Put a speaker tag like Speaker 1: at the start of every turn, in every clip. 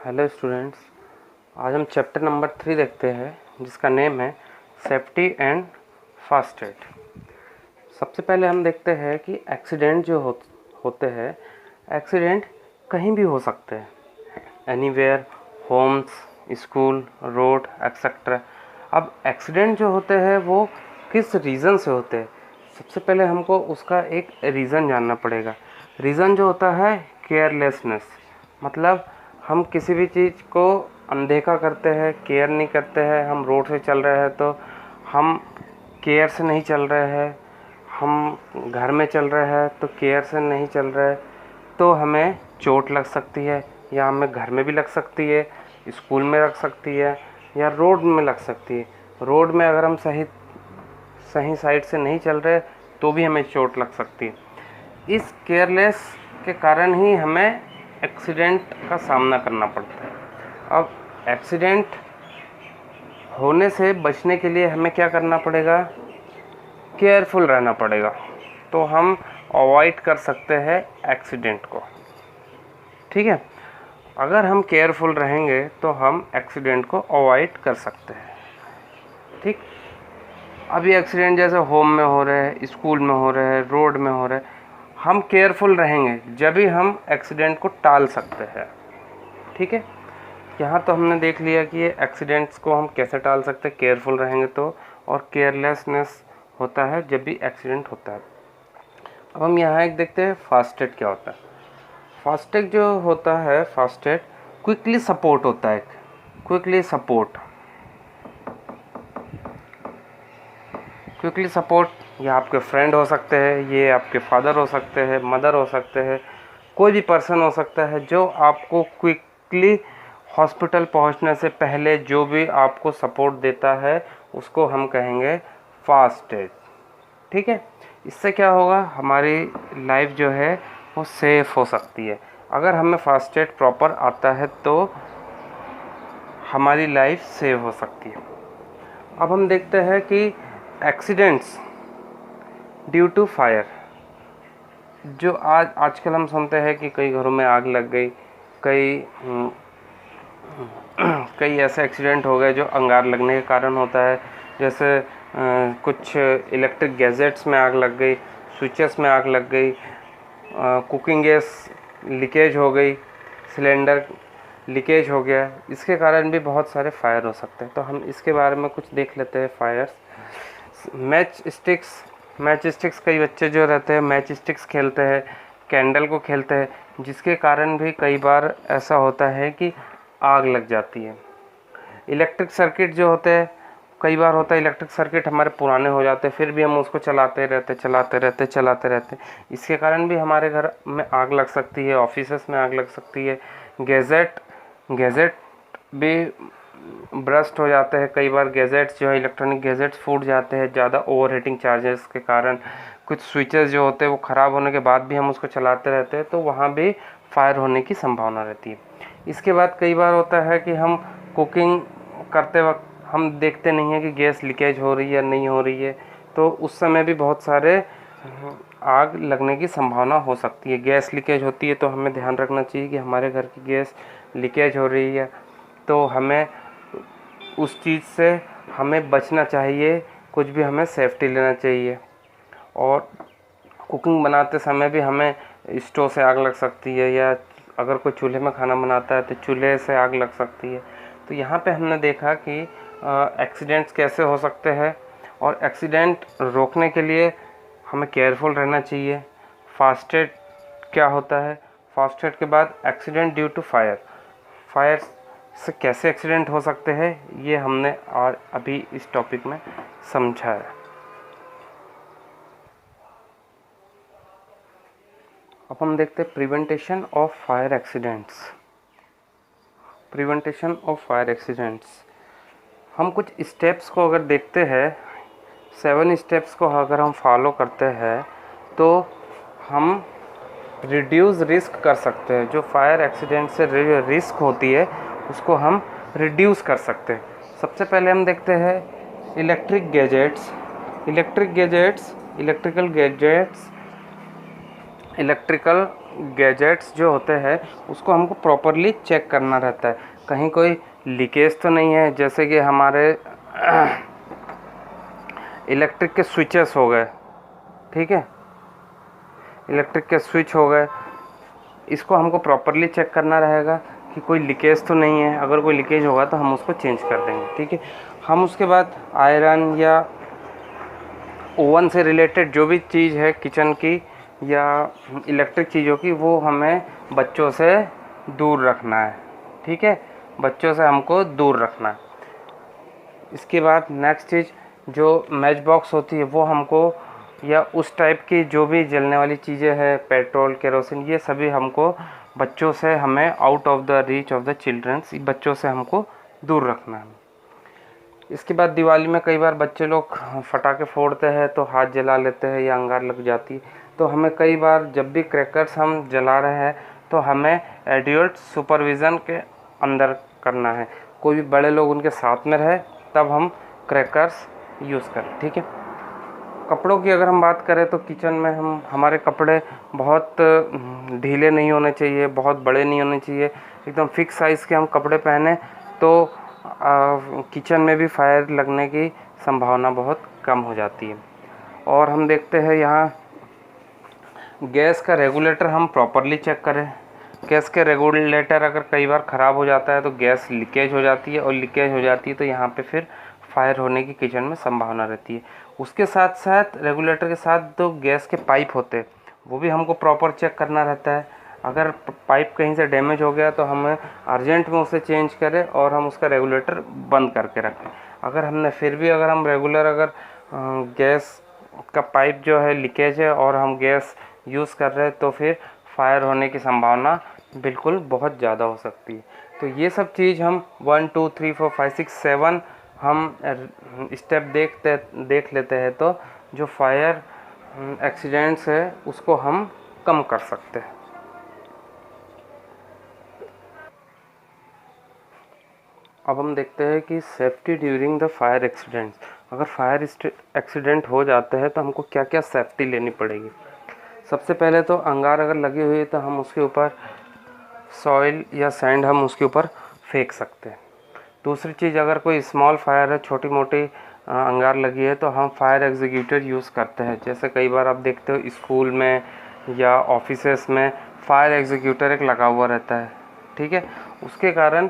Speaker 1: Hello students, आज हम chapter number 3 देखते हैं जिसका नेम है सेफ्टी एंड फर्स्ट एड। सबसे पहले हम देखते हैं कि एक्सीडेंट जो होते हैं, एक्सीडेंट कहीं भी हो सकते हैं, anywhere, homes, school, road etcetera. अब एक्सीडेंट जो होते हैं वो किस रीज़न से होते हैं, सबसे पहले हमको उसका एक रीज़न जानना पड़ेगा। रीज़न जो होता है केयरलेसनेस, मतलब हम किसी भी चीज़ को अनदेखा करते हैं, केयर नहीं करते हैं। हम रोड से चल रहे हैं तो हम केयर से नहीं चल रहे हैं, हम घर में चल रहे हैं तो केयर से नहीं चल रहे, तो हमें चोट लग सकती है, या हमें घर में भी लग सकती है, स्कूल में लग सकती है, या रोड में लग सकती है। रोड में अगर हम सही साइड से नहीं चल रहे तो भी हमें चोट लग सकती है। इस केयरलेस के कारण ही हमें एक्सीडेंट का सामना करना पड़ता है। अब एक्सीडेंट होने से बचने के लिए हमें क्या करना पड़ेगा, केयरफुल रहना पड़ेगा, तो हम अवॉइड कर सकते हैं एक्सीडेंट को। ठीक है, अगर हम केयरफुल रहेंगे तो हम एक्सीडेंट को अवॉइड कर सकते हैं। ठीक, अभी एक्सीडेंट जैसे होम में हो रहे हैं, स्कूल में हो रहे हैं, रोड में हो रहे हैं, हम केयरफुल रहेंगे जब भी हम एक्सीडेंट को टाल सकते हैं। ठीक है, यहाँ तो हमने देख लिया कि ये एक्सीडेंट्स को हम कैसे टाल सकते हैं, केयरफुल रहेंगे तो, और केयरलेसनेस होता है जब भी एक्सीडेंट होता है। अब हम यहाँ एक देखते हैं फास्ट एड क्या होता है। फास्ट एड जो होता है, फास्ट एड क्विकली सपोर्ट होता है। क्विकली सपोर्ट ये आपके फ्रेंड हो सकते हैं, ये आपके फादर हो सकते हैं, मदर हो सकते हैं, कोई भी पर्सन हो सकता है जो आपको क्विकली हॉस्पिटल पहुंचने से पहले जो भी आपको सपोर्ट देता है उसको हम कहेंगे फास्ट एड। ठीक है, इससे क्या होगा, हमारी लाइफ जो है वो सेफ हो सकती है। अगर हमें फास्ट एड प्रॉपर आता है तो हमारी लाइफ सेव हो सकती है। अब हम देखते हैं कि एक्सीडेंट्स ड्यू टू फायर, जो आजकल हम सुनते हैं कि कई घरों में आग लग गई, कई ऐसे एक्सीडेंट हो गए जो अंगार लगने के कारण होता है। जैसे कुछ इलेक्ट्रिक गैजेट्स में आग लग गई, स्विचेस में आग लग गई, कुकिंग गैस लीकेज हो गई, सिलेंडर लीकेज हो गया, इसके कारण भी बहुत सारे फायर हो सकते हैं। तो हम इसके बारे में कुछ देख लेते हैं। फायर्स, मैच स्टिक्स कई बच्चे जो रहते हैं मैच स्टिक्स खेलते हैं, कैंडल को खेलते हैं, जिसके कारण भी कई बार ऐसा होता है कि आग लग जाती है। इलेक्ट्रिक सर्किट जो होते हैं, कई बार होता है इलेक्ट्रिक सर्किट हमारे पुराने हो जाते हैं, फिर भी हम उसको चलाते रहते, इसके कारण भी हमारे घर में आग लग सकती है, ऑफिसेस में आग लग सकती है। गैजेट भी ब्रस्ट हो जाते हैं, कई बार गैजेट्स जो है इलेक्ट्रॉनिक गैजेट्स फूट जाते हैं ज़्यादा ओवर हीटिंग चार्जेस के कारण। कुछ स्विचेस जो होते हैं वो ख़राब होने के बाद भी हम उसको चलाते रहते हैं तो वहाँ भी फायर होने की संभावना रहती है। इसके बाद कई बार होता है कि हम कुकिंग करते वक्त हम देखते नहीं हैं कि गैस लीकेज हो रही है या नहीं हो रही है, तो उस समय भी बहुत सारे आग लगने की संभावना हो सकती है। गैस लीकेज होती है तो हमें ध्यान रखना चाहिए कि हमारे घर की गैस लीकेज हो रही है, तो हमें उस चीज़ से हमें बचना चाहिए, कुछ भी हमें सेफ्टी लेना चाहिए। और कुकिंग बनाते समय भी हमें स्टोव से आग लग सकती है, या अगर कोई चूल्हे में खाना बनाता है तो चूल्हे से आग लग सकती है। तो यहाँ पे हमने देखा कि एक्सीडेंट्स कैसे हो सकते हैं, और एक्सीडेंट रोकने के लिए हमें केयरफुल रहना चाहिए। फास्ट एड क्या होता है, फास्ट एड के बाद एक्सीडेंट ड्यू टू फायर से कैसे एक्सीडेंट हो सकते हैं, ये हमने और अभी इस टॉपिक में समझा है। अब हम देखते हैं प्रिवेंटेशन ऑफ फायर एक्सीडेंट्स। हम कुछ स्टेप्स को अगर देखते हैं, 7 स्टेप्स को अगर हम फॉलो करते हैं तो हम रिड्यूस रिस्क कर सकते हैं। जो फायर एक्सीडेंट से रिस्क होती है उसको हम रिड्यूस कर सकते हैं। सबसे पहले हम देखते हैं इलेक्ट्रिकल गैजेट्स, इलेक्ट्रिकल गैजेट्स जो होते हैं उसको हमको प्रॉपरली चेक करना रहता है, कहीं कोई लीकेज तो नहीं है। जैसे कि हमारे इलेक्ट्रिक के स्विचेस हो गए, ठीक है, इलेक्ट्रिक के स्विच हो गए, इसको हमको प्रॉपरली चेक करना रहेगा कि कोई लीकेज तो नहीं है। अगर कोई लीकेज होगा तो हम उसको चेंज कर देंगे, ठीक है। हम उसके बाद आयरन या ओवन से रिलेटेड जो भी चीज़ है किचन की या इलेक्ट्रिक चीज़ों की, वो हमें बच्चों से दूर रखना है, ठीक है, बच्चों से हमको दूर रखना है। इसके बाद नेक्स्ट चीज़ जो मैच बॉक्स होती है वो हमको, या उस टाइप की जो भी जलने वाली चीज़ें हैं, पेट्रोल, केरोसिन, ये सभी हमको बच्चों से, हमें out of the reach of the childrens, बच्चों से हमको दूर रखना है। इसके बाद दिवाली में कई बार बच्चे लोग फटाके फोड़ते हैं तो हाथ जला लेते हैं या अंगार लग जाती है। तो हमें कई बार जब भी क्रैकर्स हम जला रहे हैं तो हमें एडल्ट सुपरविज़न के अंदर करना है, कोई भी बड़े लोग उनके साथ में रहे तब हम क्रैकर्स यूज़ करें, ठीक है। कपड़ों की अगर हम बात करें तो किचन में हमारे कपड़े बहुत ढीले नहीं होने चाहिए, बहुत बड़े नहीं होने चाहिए, एकदम फिक्स साइज़ के हम कपड़े पहने तो किचन में भी फायर लगने की संभावना बहुत कम हो जाती है। और हम देखते हैं यहाँ गैस का रेगुलेटर हम प्रॉपरली चेक करें। गैस के रेगुलेटर अगर कई बार ख़राब हो जाता है तो गैस लीकेज हो जाती है, और लीकेज हो जाती है तो यहाँ पे फिर फायर होने की किचन में संभावना रहती है। उसके साथ साथ रेगुलेटर के साथ जो गैस के पाइप होते हैं वो भी हमको प्रॉपर चेक करना रहता है। अगर पाइप कहीं से डैमेज हो गया तो हमें अर्जेंट में उसे चेंज करें और हम उसका रेगुलेटर बंद करके रखें। अगर हमने फिर भी अगर हम रेगुलर अगर गैस का पाइप जो है लीकेज है और हम गैस यूज़ कर रहे हैं तो फिर फायर होने की संभावना बिल्कुल बहुत ज़्यादा हो सकती है। तो ये सब चीज़ हम 1 2 3 4 5 6 7 हम स्टेप देख लेते हैं तो जो फायर एक्सीडेंट्स है उसको हम कम कर सकते हैं। अब हम देखते हैं कि safety during the fire accidents. अगर फायर एक्सीडेंट हो जाते हैं तो हमको क्या क्या सेफ्टी लेनी पड़ेगी। सबसे पहले तो अंगार अगर लगी हुई है तो हम उसके ऊपर सॉइल या सैंड हम उसके ऊपर फेंक सकते हैं। दूसरी चीज़, अगर कोई स्मॉल फायर है, छोटी मोटी अंगार लगी है, तो हम फायर एग्जीक्यूटर यूज़ करते हैं। जैसे कई बार आप देखते हो स्कूल में या ऑफिसेस में फायर एग्जीक्यूटर एक लगा हुआ रहता है, ठीक है। उसके कारण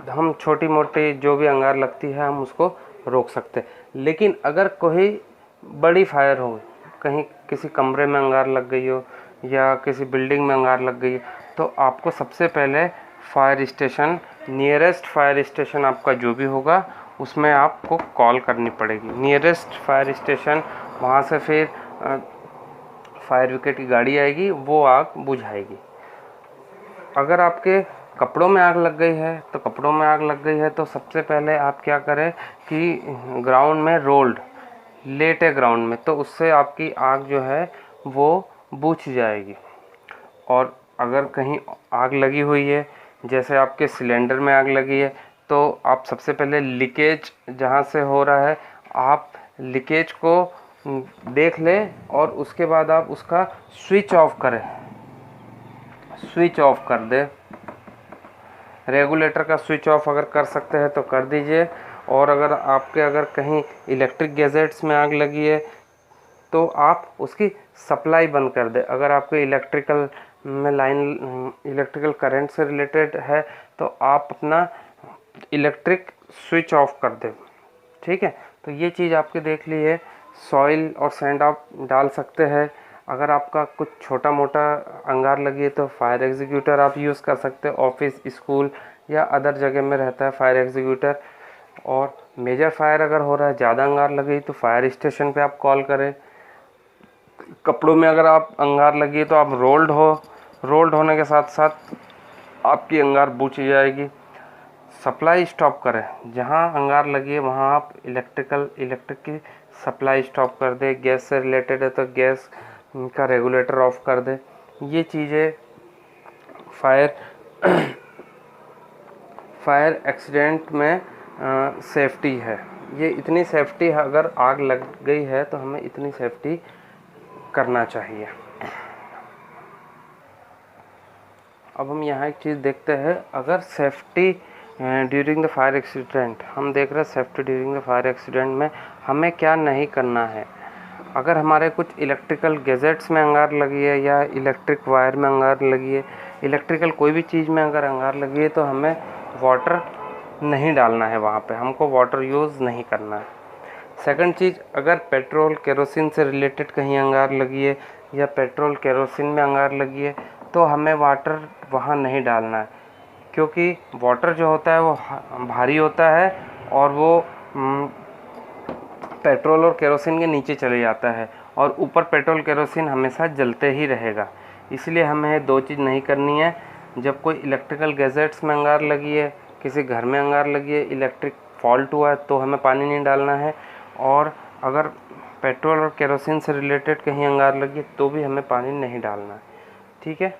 Speaker 1: हम छोटी मोटी जो भी अंगार लगती है हम उसको रोक सकते हैं। लेकिन अगर कोई बड़ी फायर हो, कहीं किसी कमरे में अंगार लग गई हो या किसी बिल्डिंग में अंगार लग गई, तो आपको सबसे पहले fire station, nearest fire station आपका जो भी होगा उसमें आपको कॉल करनी पड़ेगी। नियरेस्ट फायर स्टेशन, वहाँ से फिर फायर ब्रिगेड की गाड़ी आएगी, वो आग बुझाएगी। अगर आपके कपड़ों में आग लग गई है तो कपड़ों में आग लग गई है तो सबसे पहले आप क्या करें कि ग्राउंड में रोल्ड लेटे ग्राउंड में, तो उससे आपकी आग जो है वो बुझ जाएगी। और अगर कहीं आग लगी हुई है, जैसे आपके सिलेंडर में आग लगी है, तो आप सबसे पहले लीकेज जहाँ से हो रहा है आप लीकेज को देख लें और उसके बाद आप उसका स्विच ऑफ करें, स्विच ऑफ कर दें। रेगुलेटर का स्विच ऑफ अगर कर सकते हैं तो कर दीजिए। और अगर कहीं इलेक्ट्रिक गैजेट्स में आग लगी है तो आप उसकी सप्लाई बंद कर दें। अगर आपके इलेक्ट्रिकल में इलेक्ट्रिकल करंट से रिलेटेड है तो आप अपना इलेक्ट्रिक स्विच ऑफ कर दें, ठीक है। तो ये चीज़ आपके देख ली है। सॉइल और सैंड आप डाल सकते हैं। अगर आपका कुछ छोटा मोटा अंगार लगी है तो फायर एग्जीक्यूटर आप यूज़ कर सकते हैं। ऑफिस, स्कूल या अदर जगह में रहता है फायर एग्जीक्यूटर। और मेजर फायर अगर हो रहा है, ज़्यादा अंगार लगी तो फायर स्टेशन पे आप कॉल करें। कपड़ों में अगर आप अंगार लगी है तो आप रोल्ड होने के साथ साथ आपकी अंगार बुझ जाएगी। सप्लाई स्टॉप करें, जहाँ अंगार लगी है वहाँ आप इलेक्ट्रिक की सप्लाई स्टॉप कर दें। गैस से रिलेटेड है तो गैस का रेगुलेटर ऑफ कर दें। ये चीज़ें फायर एक्सीडेंट में सेफ्टी है। ये इतनी सेफ्टी है, अगर आग लग गई है तो हमें इतनी सेफ्टी करना चाहिए। अब हम यहाँ एक चीज़ देखते हैं, अगर safety during the fire accident, हम देख रहे हैं safety during the fire accident में हमें क्या नहीं करना है। अगर हमारे कुछ इलेक्ट्रिकल गैजेट्स में अंगार लगी है या इलेक्ट्रिक वायर में अंगार लगी है, इलेक्ट्रिकल कोई भी चीज़ में अगर अंगार लगी है तो हमें वाटर नहीं डालना है, वहाँ पे हमको वाटर यूज़ नहीं करना है। सेकंड चीज़, अगर पेट्रोल केरोसिन से रिलेटेड कहीं अंगार लगी है या पेट्रोल केरोसिन में अंगार लगी है तो हमें वाटर वहाँ नहीं डालना है, क्योंकि वाटर जो होता है वो भारी होता है और वो पेट्रोल और केरोसिन के नीचे चले जाता है और ऊपर पेट्रोल केरोसिन हमेशा जलते ही रहेगा। इसलिए हमें दो चीज़ नहीं करनी है। जब कोई इलेक्ट्रिकल गैजेट्स में अंगार लगी है, किसी घर में अंगार लगी है, इलेक्ट्रिक फॉल्ट हुआ है तो हमें पानी नहीं डालना है। और अगर पेट्रोल और केरोसिन से रिलेटेड कहीं अंगार लगी है तो भी हमें पानी नहीं डालना है। ठीक है।